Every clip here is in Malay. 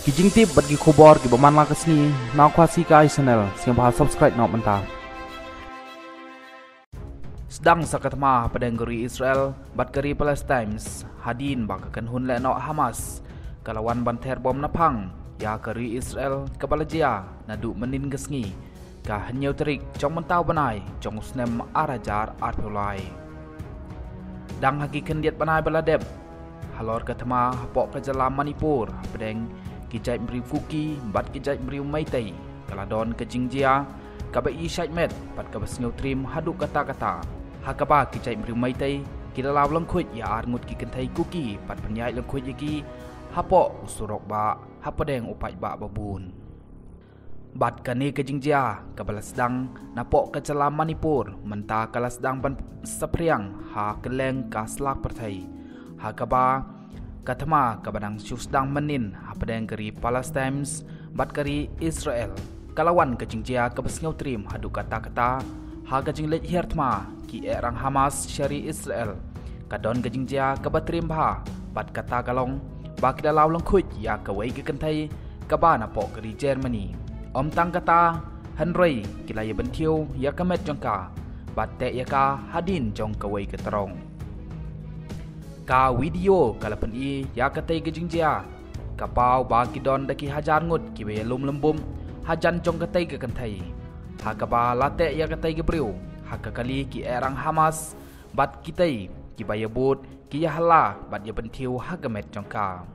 Kijing tip bagi kubor ki baman la kesni nak kuasi kai channel siang bahas subscribe nak mentah. Sedang sakatma pada negeri Israel bat negeri Palestine hadin bakakan hun le nok Hamas kalawan banter bom napang ya negeri Israel kebalajia nadu menin kesni ka hanyau terik jong mentau banai jong snem arajar arpulai. Dang hagi kendiat banai baladeb halor katma pok ke jalan Manipur pedeng kijai beri fuki bat kijai beri maitai kaladon ke jingjia kabe isait met bat kabe sngeu trim haduk kata-kata hakaba kijai beri maitai kila law lengkhuj ya arngut ki kentai kuki bat penyai lengkhuj iki hapo usurok ba hapadeng upai ba babun bat kane ke jingjia kabala sedang napok ke jalan Manipur menta kala sedang ban sepriang ha keleng ka slak pertai hakaba katama kabadang susdang menin hapadeng keri Palestine bat keri Israel kalawan kejingjia kabesngau trim hadu kata-kata ha kajing lej hertma ki erang Hamas syari Israel kadon kejingjia kabatrim bha bat kata galong bak dalau lengkhuj ya kawai ke kentai kabana pok keri Germany om tang kata hanrei kilaya bentiu ya kamet jongka bat te ya ka hadin jong kawai ke terong ka video kalapan i ya katai ke jingjia kapau bagi don daki hajar ngut ki be lum lembum hajan jong katai ke kentai hakaba late ya katai ke briu hakakali ki erang Hamas bat kitai ki bayabut ki ya hala bat ya bentiu hagamet jongka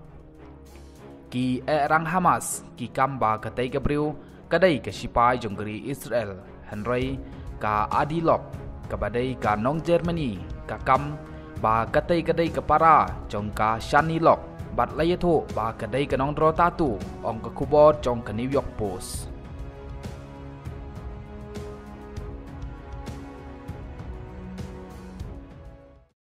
ki erang Hamas ki kamba katai ke briu kadai ke sipai jonggeri Israel hanrei ka adilok kabadai ka nong Germany ka kam ba kadai kepara jongka shani lok bat layatho ba kadai kanong dro tatu ong ke kubor jong ke New York Post